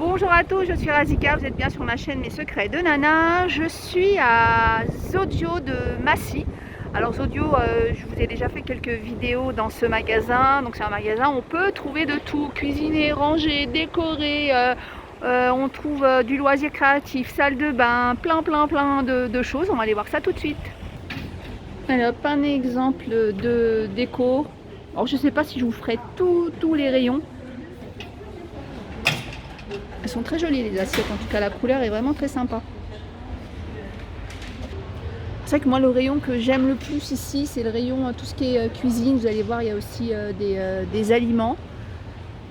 Bonjour à tous, je suis Razika, vous êtes bien sur ma chaîne Mes Secrets de Nana. Je suis à Zodio de Massy. Alors Zodio, je vous ai déjà fait quelques vidéos dans ce magasin. Donc c'est un magasin où on peut trouver de tout, cuisiner, ranger, décorer. On trouve du loisir créatif, salle de bain, plein de choses. On va aller voir ça tout de suite. Alors un exemple de déco. Alors je sais pas si je vous ferai tous les rayons. Elles sont très jolies les assiettes, en tout cas la couleur est vraiment très sympa. C'est vrai que moi le rayon que j'aime le plus ici c'est le rayon tout ce qui est cuisine. Vous allez voir il y a aussi des aliments.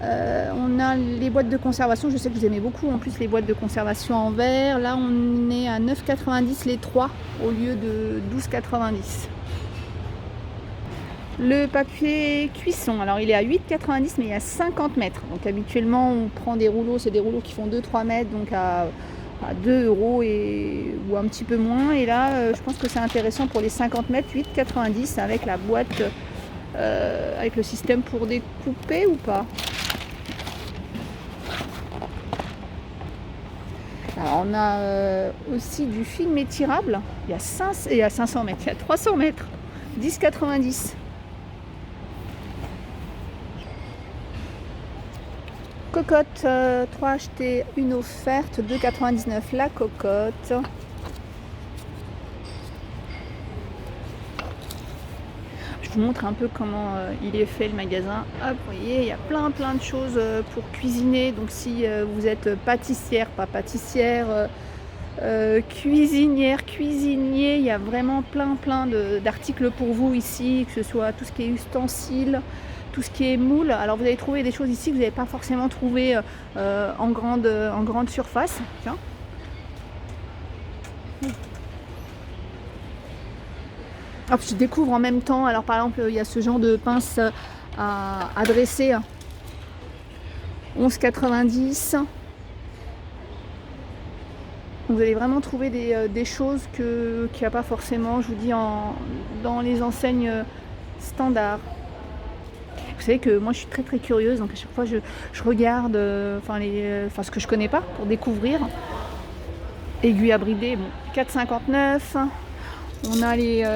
On a les boîtes de conservation, je sais que vous aimez beaucoup en plus les boîtes de conservation en verre. Là on est à 9,90 les 3 au lieu de 12,90. Le papier cuisson, alors il est à 8,90 mais il y a 50 mètres. Donc habituellement on prend des rouleaux, c'est des rouleaux qui font 2-3 mètres, donc à 2 € ou un petit peu moins. Et là je pense que c'est intéressant pour les 50 mètres, 8,90 avec la boîte, avec le système pour découper ou pas. Alors on a aussi du film étirable, il y a 500 mètres, il y a 300 mètres, 10,90. Cocotte, 3 achetés, une offerte, 2,99 la cocotte. Je vous montre un peu comment il est fait le magasin. Hop, vous voyez, il y a plein de choses pour cuisiner. Donc si vous êtes pâtissière, pas pâtissière, cuisinière, cuisinier, il y a vraiment plein d'articles pour vous ici, que ce soit tout ce qui est ustensiles, tout ce qui est moule. Alors vous allez trouver des choses ici que vous n'avez pas forcément trouvé en grande surface. Tiens. Hop, je découvre en même temps. Alors par exemple il y a ce genre de pince à dresser, 11,90. Vous allez vraiment trouver des choses qu'il n'y a pas forcément, je vous dis, dans les enseignes standards. Vous savez que moi je suis très curieuse, donc à chaque fois je regarde ce que je connais pas pour découvrir. Aiguille à brider, bon, 4,59. On a les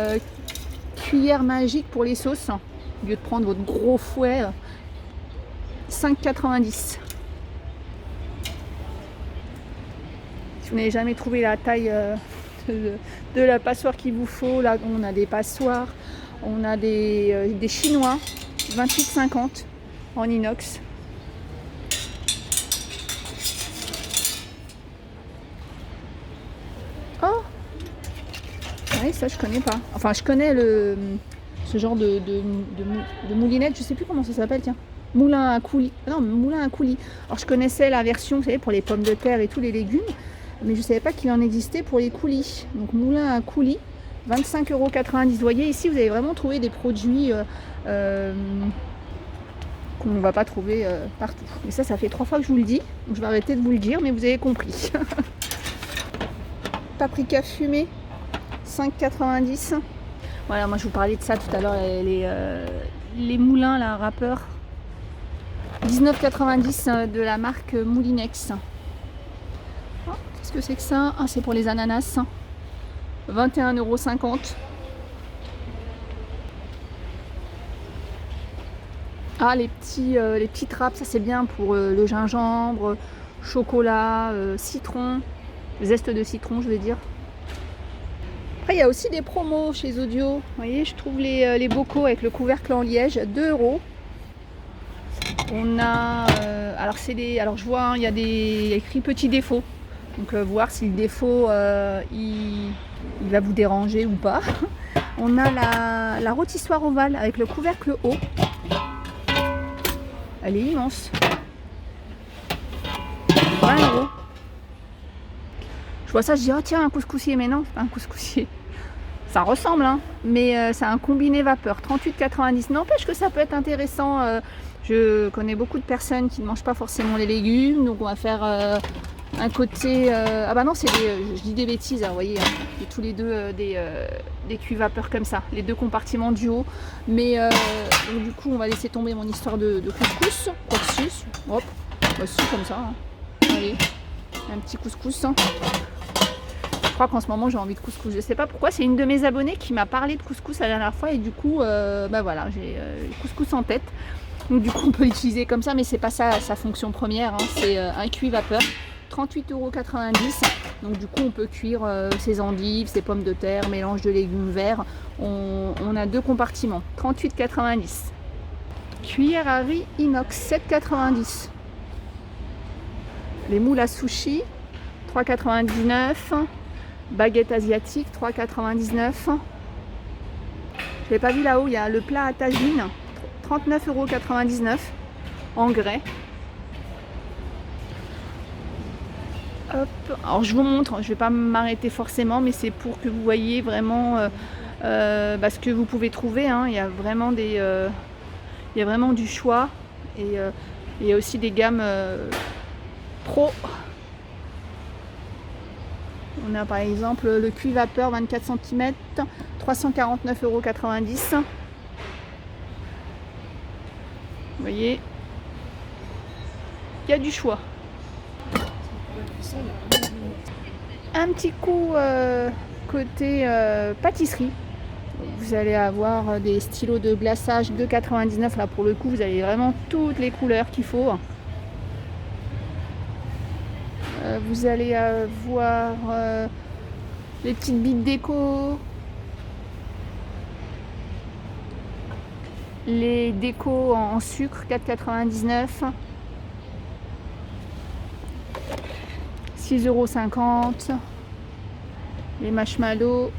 cuillères magiques pour les sauces. Au lieu de prendre votre gros fouet, 5,90. Si vous n'avez jamais trouvé la taille de la passoire qu'il vous faut, là on a des passoires, on a des chinois, 28,50 en inox. Oh, ouais, ça je connais pas. Enfin je connais ce genre de moulinette, je sais plus comment ça s'appelle, tiens. Moulin à coulis. Non, moulin à coulis. Alors je connaissais la version, vous savez, pour les pommes de terre et tous les légumes, mais je ne savais pas qu'il en existait pour les coulis. Donc moulin à coulis, 25,90 €. Vous voyez ici, vous allez vraiment trouver des produits qu'on ne va pas trouver partout. Mais ça fait 3 fois que je vous le dis, donc je vais arrêter de vous le dire, mais vous avez compris. Paprika fumé, 5,90 €. Voilà, moi je vous parlais de ça tout à l'heure, les moulins, la râpeur. 19,90 € de la marque Moulinex. Oh, qu'est-ce que c'est que ça? Ah, c'est pour les ananas. 21,50 €. Ah, les petites râpes, ça c'est bien pour le gingembre, chocolat, citron, zeste de citron, je vais dire. Après, il y a aussi des promos chez Zodio. Vous voyez, je trouve les bocaux avec le couvercle en liège, 2 €. On a, alors je vois, hein, il y a écrit petits défauts. Donc voir si le défaut il va vous déranger ou pas. On a la rôtissoire ovale avec le couvercle haut. Elle est immense. 20 €. Je vois ça, je dis oh tiens un couscoussier, mais non, c'est pas un couscoussier. Ça ressemble, hein, mais c'est un combiné vapeur, 38,90 €. N'empêche que ça peut être intéressant. Je connais beaucoup de personnes qui ne mangent pas forcément les légumes, donc on va faire un côté. Ah bah non, je dis des bêtises, hein, vous voyez, hein, j'ai tous les deux des cuits vapeur comme ça, les deux compartiments du haut. Mais donc, du coup, on va laisser tomber mon histoire de couscous. Hop, voici comme ça. Hein. Allez, un petit couscous. Je crois qu'en ce moment j'ai envie de couscous. Je sais pas pourquoi. C'est une de mes abonnées qui m'a parlé de couscous la dernière fois et du coup, bah voilà, j'ai couscous en tête. Donc du coup, on peut l'utiliser comme ça, mais c'est pas ça sa fonction première. Hein. C'est un cuit vapeur, 38,90 €. Donc du coup, on peut cuire ses endives, ses pommes de terre, mélange de légumes verts. On a 2 compartiments, 38,90 €. Cuillère à riz inox, 7,90 €. Les moules à sushi, 3,99 €. Baguette asiatique, 3,99 €. Je l'ai pas vu là-haut, il y a le plat à tagine, 39,99 € en grès. Hop. Alors je vous montre, je vais pas m'arrêter forcément, mais c'est pour que vous voyez vraiment ce que vous pouvez trouver. Hein. Il y a vraiment il y a vraiment du choix et il y a aussi des gammes pro. On a par exemple le cuit vapeur 24 cm, 349,90 €. Vous voyez, il y a du choix. Un petit coup côté pâtisserie. Vous allez avoir des stylos de glaçage 2,99 €. Là pour le coup, vous avez vraiment toutes les couleurs qu'il faut. Vous allez avoir les petites billes déco, les décos en sucre 4,99 €, 6,50 €, les marshmallows,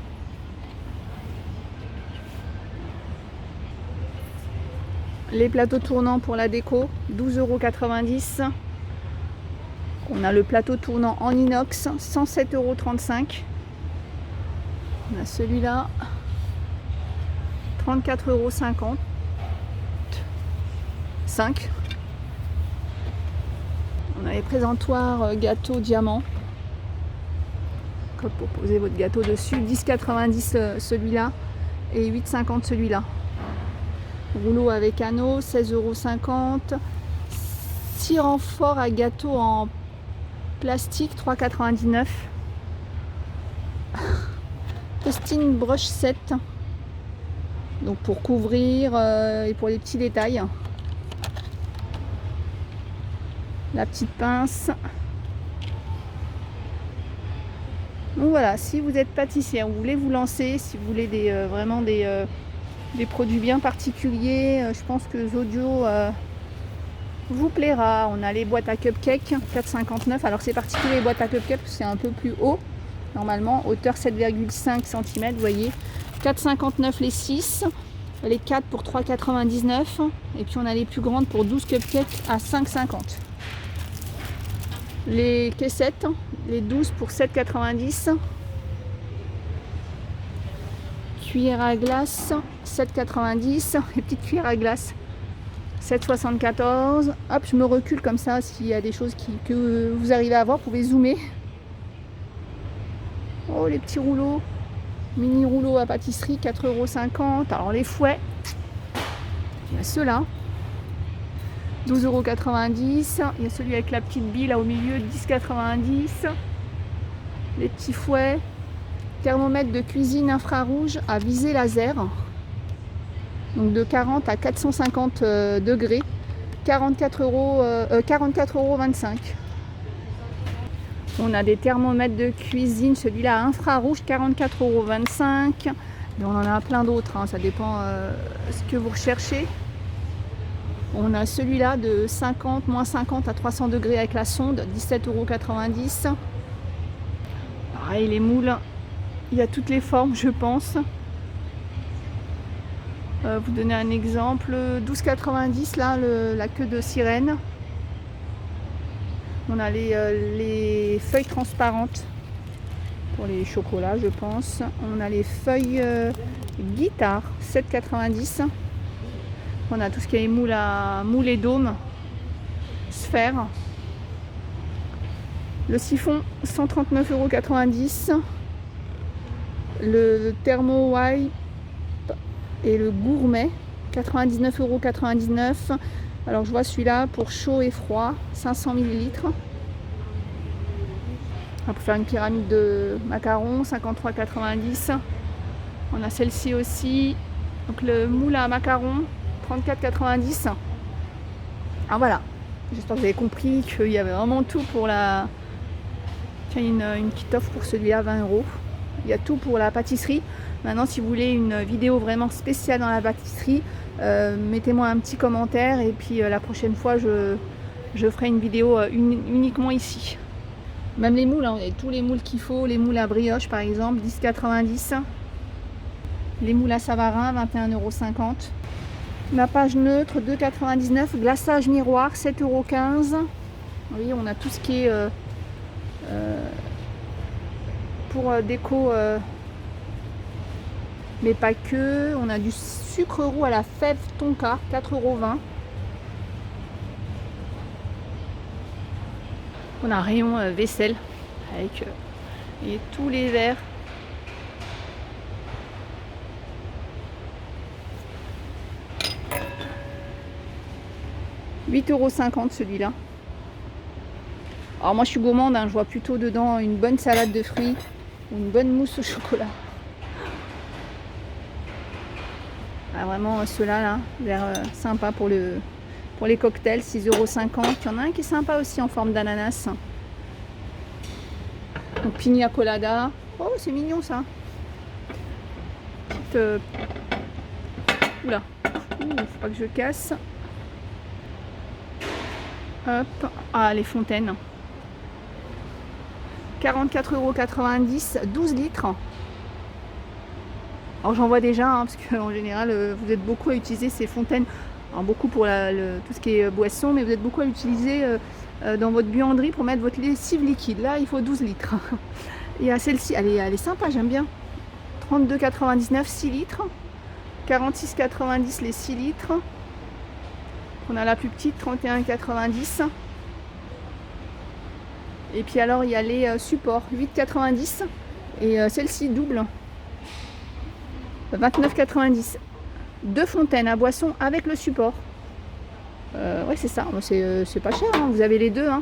les plateaux tournants pour la déco 12,90 €. On a le plateau tournant en inox, 107,35 €. On a celui-là, 34,50 €. 5. On a les présentoirs gâteau diamant. Comme pour poser votre gâteau dessus, 10,90 € celui-là et 8,50 € celui-là. Rouleau avec anneau, 16,50 €. 6 renforts à gâteau en plastique, 3,99 €. Toasting brush set. Donc pour couvrir et pour les petits détails. La petite pince. Donc voilà, si vous êtes pâtissière, vous voulez vous lancer, si vous voulez vraiment des produits bien particuliers, je pense que Zodio vous plaira. On a les boîtes à cupcakes, 4,59 €. Alors c'est particulier les boîtes à cupcakes, c'est un peu plus haut. Normalement, hauteur 7,5 cm, vous voyez. 4,59 € les 6. Les 4 pour 3,99 €. Et puis on a les plus grandes pour 12 cupcakes à 5,50 €. Les caissettes, les 12 pour 7,90 €. Cuillère à glace, 7,90 €. Les petites cuillères à glace, 7,74 €. Hop, je me recule comme ça. S'il y a des choses que vous arrivez à voir, vous pouvez zoomer. Oh, les petits rouleaux, mini rouleaux à pâtisserie, 4,50 €. Alors les fouets, il y a ceux-là, 12,90 €. Il y a celui avec la petite bille là au milieu, 10,90 €. Les petits fouets, thermomètre de cuisine infrarouge à visée laser. Donc de 40 à 450 degrés, 44,25 €. On a des thermomètres de cuisine, celui-là infrarouge, 44,25 €. Mais on en a plein d'autres, hein, ça dépend ce que vous recherchez. On a celui-là de 50, moins 50 à 300 degrés avec la sonde, 17,90 €. Pareil, les moules, il y a toutes les formes, je pense. Vous donner un exemple, 12,90 € là, la queue de sirène. On a les feuilles transparentes pour les chocolats, je pense. On a les feuilles guitare, 7,90 €. On a tout ce qui est moule et dôme, sphère. Le siphon, 139,90 €. Le thermo wipe et le gourmet, 99,99 €. Alors je vois celui-là pour chaud et froid, 500 ml. Pour faire une pyramide de macarons, 53,90. On a celle-ci aussi. Donc le moule à macarons, 34,90. Alors voilà, j'espère que vous avez compris qu'il y avait vraiment tout pour la... Tiens, une petite offre pour celui-là, 20 €. Il y a tout pour la pâtisserie. Maintenant, si vous voulez une vidéo vraiment spéciale dans la pâtisserie, mettez-moi un petit commentaire et puis la prochaine fois, je ferai une vidéo uniquement ici. Même les moules, hein, tous les moules qu'il faut, les moules à brioche par exemple, 10,90 €. Les moules à Savarin, 21,50 €. Nappage neutre, 2,99 €. Glaçage miroir, 7,15 €. Oui, on a tout ce qui est pour déco, mais pas que. On a du sucre roux à la fève tonka, 4,20 €. On a un rayon vaisselle avec et tous les verres. « 8,50 € celui-là. Alors moi je suis gourmande, hein, je vois plutôt dedans une bonne salade de fruits ou une bonne mousse au chocolat. Ah, vraiment ceux-là là, l'air sympa pour les cocktails, 6,50 €. Il y en a un qui est sympa aussi en forme d'ananas. Donc pina colada. Oh c'est mignon ça. Petite, oula. Faut pas que je casse. Hop. Ah les fontaines. 44,90 €, 12 litres. Alors j'en vois déjà, hein, parce qu'en général vous êtes beaucoup à utiliser ces fontaines. Alors, beaucoup pour tout ce qui est boisson, mais vous êtes beaucoup à l'utiliser dans votre buanderie pour mettre votre lessive liquide. Là il faut 12 litres. Et à celle-ci, elle est sympa, j'aime bien. 32,99 €, 6 litres. 46,90 € les 6 litres. On a la plus petite, 31,90 €. Et puis alors il y a les supports, 8,90 € et celle-ci double, 29,90 €. 2 fontaines à boisson avec le support. Ouais c'est ça, c'est pas cher, hein. Vous avez les deux. Hein.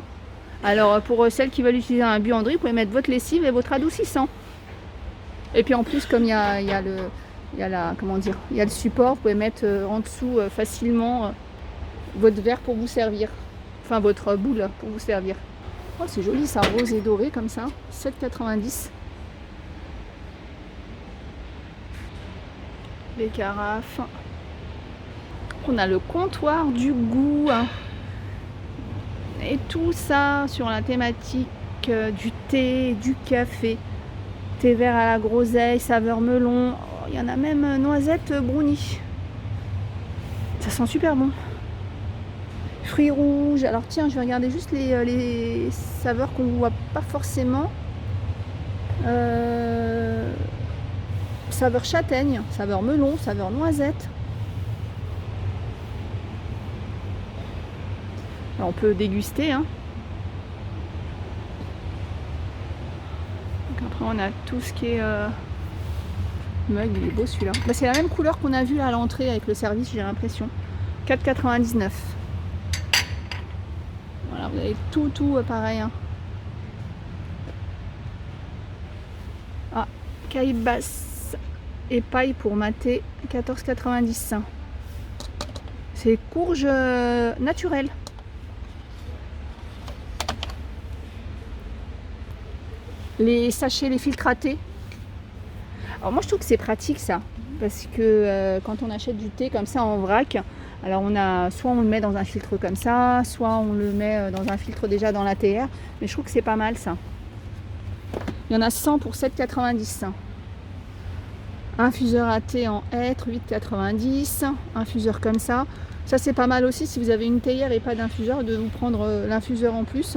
Alors pour celles qui veulent utiliser un buanderie, vous pouvez mettre votre lessive et votre adoucissant. Et puis en plus comme il y a le support, vous pouvez mettre en dessous facilement votre verre pour vous servir. Enfin votre boule pour vous servir. Oh, c'est joli ça, rose et doré comme ça, 7,90 €. Les carafes. On a le comptoir du goût. Hein. Et tout ça sur la thématique du thé, du café. Thé vert à la groseille, saveur melon. Oh, il y en a même noisette brownie. Ça sent super bon. Fruits rouges. Alors tiens, je vais regarder juste les saveurs qu'on ne voit pas forcément. Saveur châtaigne, saveur melon, saveur noisette. Alors, on peut déguster. Hein. Donc après on a tout ce qui est mug, il est beau celui-là. Bah, c'est la même couleur qu'on a vu là à l'entrée avec le service, j'ai l'impression. 4,99 €. Voilà, vous avez tout pareil. Hein. Ah, caille basse et paille pour mater, 14,90 €. C'est courge naturelle. Les sachets, les filtratés. Alors moi je trouve que c'est pratique ça, parce que quand on achète du thé comme ça en vrac, alors soit on le met dans un filtre comme ça, soit on le met dans un filtre déjà dans l'ATR, mais je trouve que c'est pas mal ça. Il y en a 100 pour 7,90 €. Infuseur à thé en hêtre, 8,90 €. Infuseur comme ça. Ça c'est pas mal aussi si vous avez une théière et pas d'infuseur, de vous prendre l'infuseur en plus.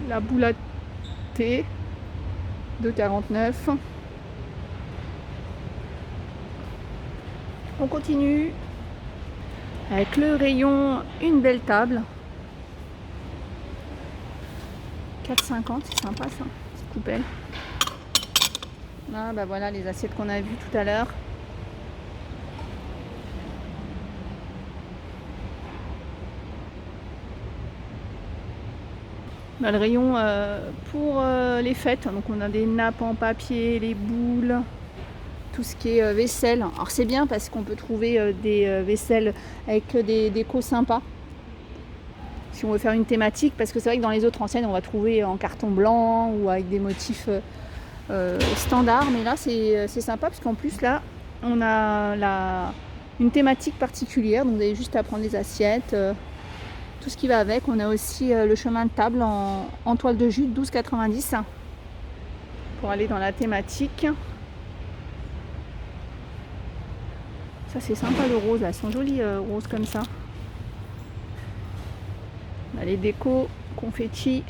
La boule à thé, 2,49 €. On continue avec le rayon une belle table. 4,50 €, c'est sympa ça, petite coupelle. Ah bah voilà les assiettes qu'on a vues tout à l'heure. On a le rayon pour les fêtes, donc on a des nappes en papier, les boules, tout ce qui est vaisselle. Alors c'est bien parce qu'on peut trouver des vaisselles avec des décos sympas. Si on veut faire une thématique, parce que c'est vrai que dans les autres enseignes, on va trouver en carton blanc ou avec des motifs standards. Mais là, c'est sympa parce qu'en plus, là, on a une thématique particulière. Donc vous avez juste à prendre les assiettes, tout ce qui va avec. On a aussi le chemin de table en toile de jute, 12,90 pour aller dans la thématique. Ça c'est sympa le rose, elles sont jolies roses comme ça. On a les décos, confettis.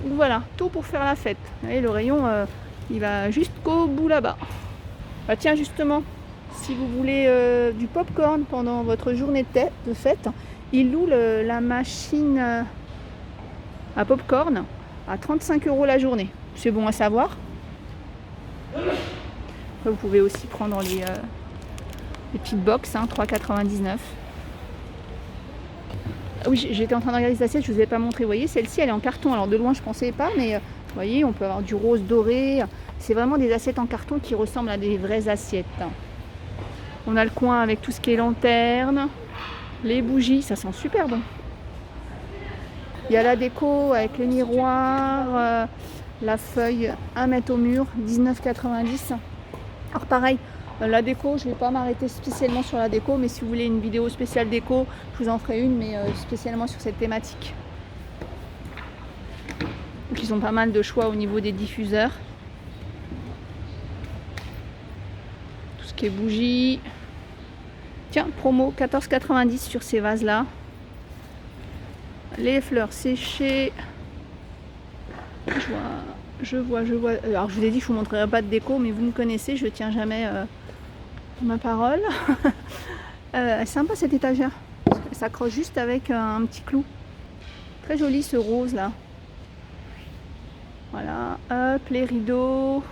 Voilà, tout pour faire la fête. Vous voyez, le rayon il va jusqu'au bout là-bas. Bah tiens justement, si vous voulez du popcorn pendant votre journée de fête, il loue la machine à popcorn à 35 € la journée. C'est bon à savoir. Vous pouvez aussi prendre les petites box, 3,99 €. Oui, j'étais en train de regarder les assiettes, je ne vous ai pas montré. Vous voyez, celle-ci, elle est en carton. Alors de loin, je ne pensais pas, mais vous voyez, on peut avoir du rose doré. C'est vraiment des assiettes en carton qui ressemblent à des vraies assiettes. On a le coin avec tout ce qui est lanterne, les bougies, ça sent super bon. Il y a la déco avec le miroir, la feuille à mettre au mur, 19,90 €. Alors pareil, la déco, je ne vais pas m'arrêter spécialement sur la déco, mais si vous voulez une vidéo spéciale déco, je vous en ferai une, mais spécialement sur cette thématique. Donc ils ont pas mal de choix au niveau des diffuseurs. Tout ce qui est bougies. Tiens, promo 14,90 € sur ces vases-là. Les fleurs séchées. Je vois. Alors je vous ai dit que je ne vous montrerai pas de déco, mais vous me connaissez, je ne tiens jamais ma parole. Sympa cette étagère. Elle s'accroche juste avec un petit clou. Très joli ce rose là. Voilà, hop, les rideaux.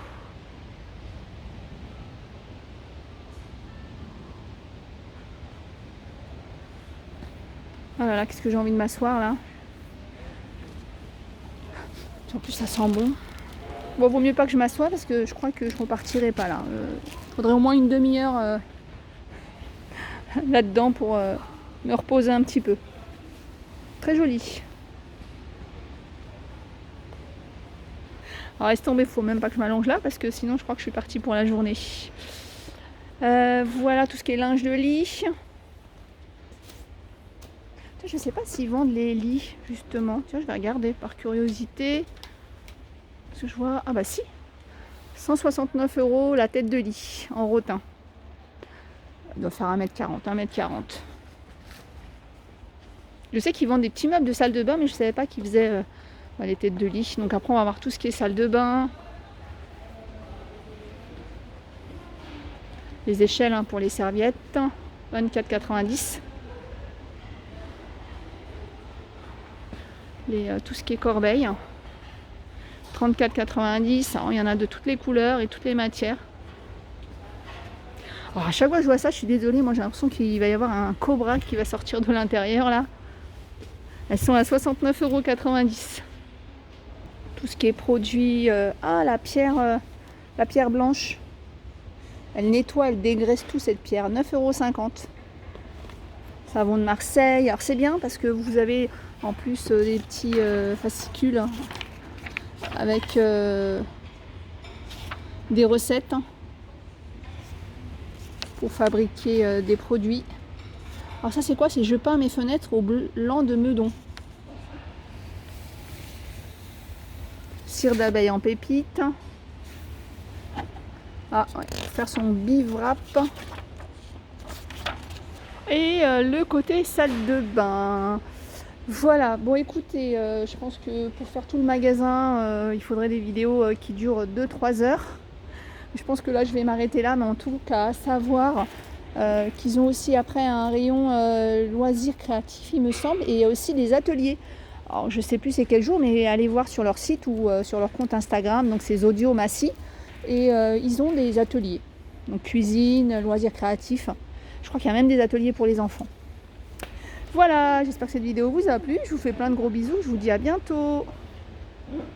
Oh là là, qu'est-ce que j'ai envie de m'asseoir là. En plus ça sent bon. Bon, vaut mieux pas que je m'assoie parce que je crois que je repartirai pas là. Faudrait au moins une demi-heure là-dedans pour me reposer un petit peu. Très joli. Alors laisse tomber, faut même pas que je m'allonge là parce que sinon je crois que je suis partie pour la journée. Voilà tout ce qui est linge de lit. Je sais pas s'ils vendent les lits justement. Tiens, je vais regarder par curiosité. Parce que je vois. Ah bah si, 169 € la tête de lit en rotin. Elle doit faire 1,40 m, 1,40 m. Je sais qu'ils vendent des petits meubles de salle de bain, mais je savais pas qu'ils faisaient les têtes de lit. Donc après on va voir tout ce qui est salle de bain. Les échelles pour les serviettes, 24,90 €. Tout ce qui est corbeille, 34,90 €. Alors, il y en a de toutes les couleurs et toutes les matières. Alors, à chaque fois que je vois ça, je suis désolée, moi j'ai l'impression qu'il va y avoir un cobra qui va sortir de l'intérieur là. Elles sont à 69,90 €. Tout ce qui est produit, la pierre blanche. Elle nettoie, elle dégraisse tout cette pierre, 9,50 €. Savon de Marseille. Alors c'est bien parce que vous avez en plus des petits fascicules avec des recettes pour fabriquer des produits. Alors ça c'est quoi? C'est je peins mes fenêtres au blanc de Meudon. Cire d'abeille en pépite. Ah ouais, pour faire son bivouac. Et le côté salle de bain. Voilà, bon écoutez, je pense que pour faire tout le magasin, il faudrait des vidéos qui durent 2-3 heures. Je pense que là je vais m'arrêter là, mais en tout cas, à savoir qu'ils ont aussi après un rayon loisirs créatifs, il me semble, et il y a aussi des ateliers. Alors je sais plus c'est quel jour, mais allez voir sur leur site ou sur leur compte Instagram, donc c'est Zodio Massy, et ils ont des ateliers, donc cuisine, loisirs créatifs. Je crois qu'il y a même des ateliers pour les enfants. Voilà, j'espère que cette vidéo vous a plu. Je vous fais plein de gros bisous. Je vous dis à bientôt.